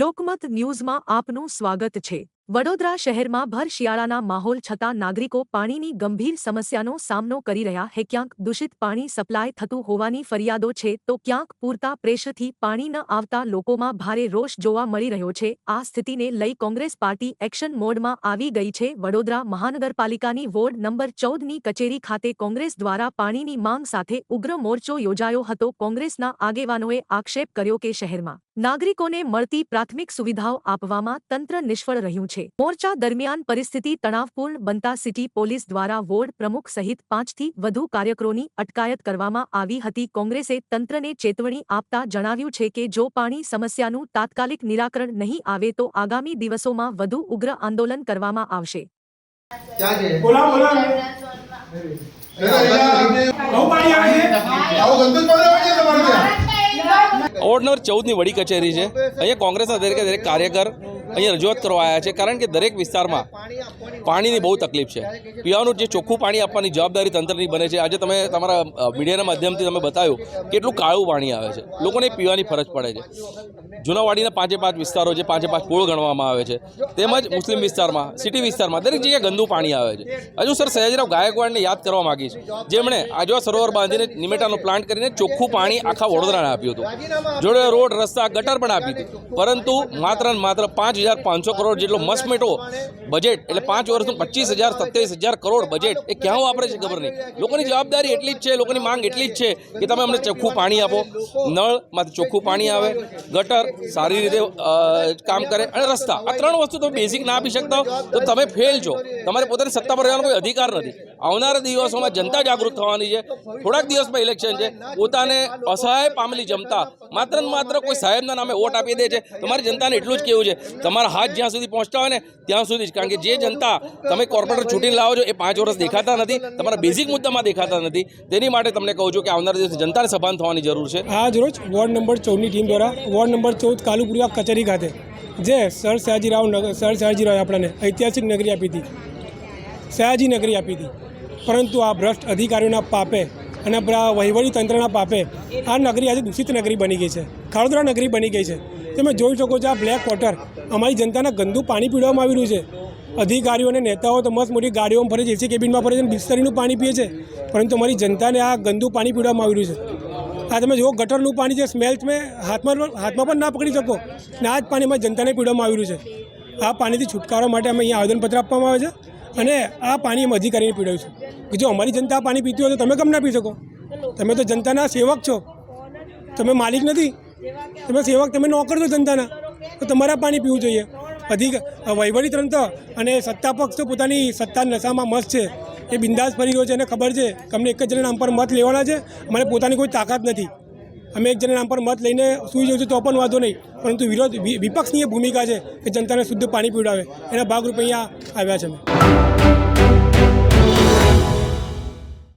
લોકમત ન્યૂઝમાં આપનું સ્વાગત છે। વડોદરા શહેરમાં ભર શિયાળાના માહોલ છતાં નાગરિકો પાણીની ગંભીર સમસ્યાનો સામનો કરી રહ્યા છે। ક્યાંક દૂષિત પાણી સપ્લાય થતું હોવાની ફરિયાદો છે તો ક્યાંક પૂરતા પ્રેશરથી પાણી ન આવતા લોકોમાં ભારે રોષ જોવા મળી રહ્યો છે। આ સ્થિતિને લઈ કોંગ્રેસ પાર્ટી એક્શન મોડમાં આવી ગઈ છે। વડોદરા મહાનગરપાલિકાની વોર્ડ નંબર 14ની કચેરી ખાતે કોંગ્રેસ દ્વારા પાણીની માંગ સાથે ઉગ્ર મોરચો યોજાયો હતો। કોંગ્રેસના આગેવાનોએ આક્ષેપ કર્યો કે શહેરમાં નાગરિકોને મળતી પ્રાથમિક સુવિધાઓ આપવામાં તંત્ર નિષ્ફળ રહ્યું છે। મોરચા દરમિયાન પરિસ્થિતિ તણાવપૂર્ણ બનતા સિટી પોલીસ દ્વારા વોર્ડ પ્રમુખ સહિત 5થી વધુ કાર્યકરોની અટકાયત કરવામાં આવી હતી। કોંગ્રેસે તંત્રને ચેતવણી આપતા જણાવ્યું છે કે જો પાણી સમસ્યાનું તાત્કાલિક નિરાકરણ નહીં આવે તો આગામી દિવસોમાં વધુ ઉગ્ર આંદોલન કરવામાં આવશે। વોર્ડ નંબર 14ની વડી કચેરી છે। અહીંયા કોંગ્રેસના દરેક કાર્યકર અહીંયા રજૂઆત કરવા આવ્યા છે, કારણ કે દરેક વિસ્તારમાં પાણીની બહુ તકલીફ છે। પીવાનું જે ચોખ્ખું પાણી આપવાની જવાબદારી તંત્રની બને છે। આજે તમે તમારા મીડિયાના માધ્યમથી તમે બતાવ્યું કેટલું કાળું પાણી આવે છે, લોકોને પીવાની ફરજ પડે છે। જૂનાવાડીના 5 વિસ્તારો જે 5 કુળ ગણવામાં આવે છે, તેમજ મુસ્લિમ વિસ્તારમાં, સિટી વિસ્તારમાં દરેક જગ્યાએ ગંદુ પાણી આવે છે। હજુ સર સયાજીરાવ ગાયકવાડને યાદ કરવા માગીશ, જેમણે આજવા સરોવર બાંધીને નિમેટાનો પ્લાન્ટ કરીને ચોખ્ખું પાણી આખા વડોદરાને આપ્યું હતું, જોડે રોડ રસ્તા ગટર પણ આપી હતી, પરંતુ માત્ર 5,500 કરોડ જેટલો મસમેટો બજેટ, એટલે 5 વર્ષનું 25,000-27,000 કરોડ બજેટ એ ક્યાં વાપરે છે ખબર નહીં। લોકોની જવાબદારી એટલી જ છે, લોકોની માંગ એટલી જ છે કે તમે અમને ચોખ્ખું પાણી આપો, નળમાંથી ચોખ્ખું પાણી આવે, ગટર સારી રીતે કામ કરે અને રસ્તા, આ 3 વસ્તુ તમે બેઝિક ના આપી શકતા હો તો તમે ફેલ છો। તમારે પોતાની સત્તા પર રહેવાનો કોઈ અધિકાર નથી। આવનારા દિવસોમાં જનતા જાગૃત થવાની છે। થોડાક દિવસમાં ઇલેક્શન છે, પોતાને અસહાય પામેલી જનતા માત્ર કોઈ સાહેબના નામે વોટ આપી દે છે। તમારી જનતાને એટલું જ કહેવું છે, તમારા હાથ જ્યાં સુધી પહોંચતા હોય ને ત્યાં સુધી જ, કારણ કે જે જનતા તમે કોર્પોરેટર ચૂંટીને લાવો છો એ 5 વર્ષ દેખાતા નથી, તમારા બેઝિક મુદ્દામાં દેખાતા નથી। તેની માટે તમને કહું છું કે આવનારા દિવસે જનતાને સભાન થવાની જરૂર છે। આજ રોજ વોર્ડ નંબર 14ની ટીમ દ્વારા વોર્ડ નંબર 14 કાલુપુરા કચેરી ખાતે જે સર સયાજીરાવ આપણને ઐતિહાસિક નગરી આપી હતી, સયાજી નગરી આપી હતી, પરંતુ આ ભ્રષ્ટ અધિકારીઓના પાપે અને વહીવટી તંત્રના પાપે આ નગરી આજે દૂષિત નગરી બની ગઈ છે, ખાડોદરા નગરી બની ગઈ છે। તમે જોઈ શકો છો આ બ્લેક વોટર અમારી જનતાને ગંદુ પાણી પીવડાવવામાં આવી રહ્યું છે। અધિકારીઓ અને નેતાઓ તો મસ્ત મોટી ગાડીઓમાં ફરે છે, એસી કેબિનમાં ફરે છે, બિસ્તરીનું પાણી પીએ છે, પરંતુ અમારી જનતાને આ ગંદુ પાણી પીવડાવવામાં આવી રહ્યું છે। આ તમે જુઓ ગટરનું પાણી છે, સ્મેલ તમે હાથમાં પણ ના પકડી શકો ને આ જ પાણી અમારી જનતાને પીવડાવવામાં આવી રહ્યું છે। આ પાણીથી છુટકારો માટે અમે અહીંયા આવેદનપત્ર આપવામાં આવે છે અને આ પાણી અમે અધિકારીને પીવડાવીશું કે જો અમારી જનતા પાણી પીતી હોય તો તમે કેમ ના પી શકો? તમે તો જનતાના સેવક છો, તમે માલિક નથી, તમે સેવક, તમે નોકર છો જનતાના, તો તમારે પાણી પીવું જોઈએ। વહીવટી તંત્ર અને સત્તા પક્ષ તો પોતાની સત્તા નશામાં મસ્ત છે, એ બિંદાસ ફરી રહ્યો છે, એને ખબર છે કે અમને એક જ જણા નામ પર મત લેવાના છે, અમારે પોતાની કોઈ તાકાત નથી, અમે એક જણા નામ પર મત લઈને સૂઈ જવું છું તો પણ વાંધો નહીં, પરંતુ વિપક્ષની એ ભૂમિકા છે કે જનતાને શુદ્ધ પાણી પીવડાવે, એના ભાગરૂપે અહીંયા આવ્યા છે।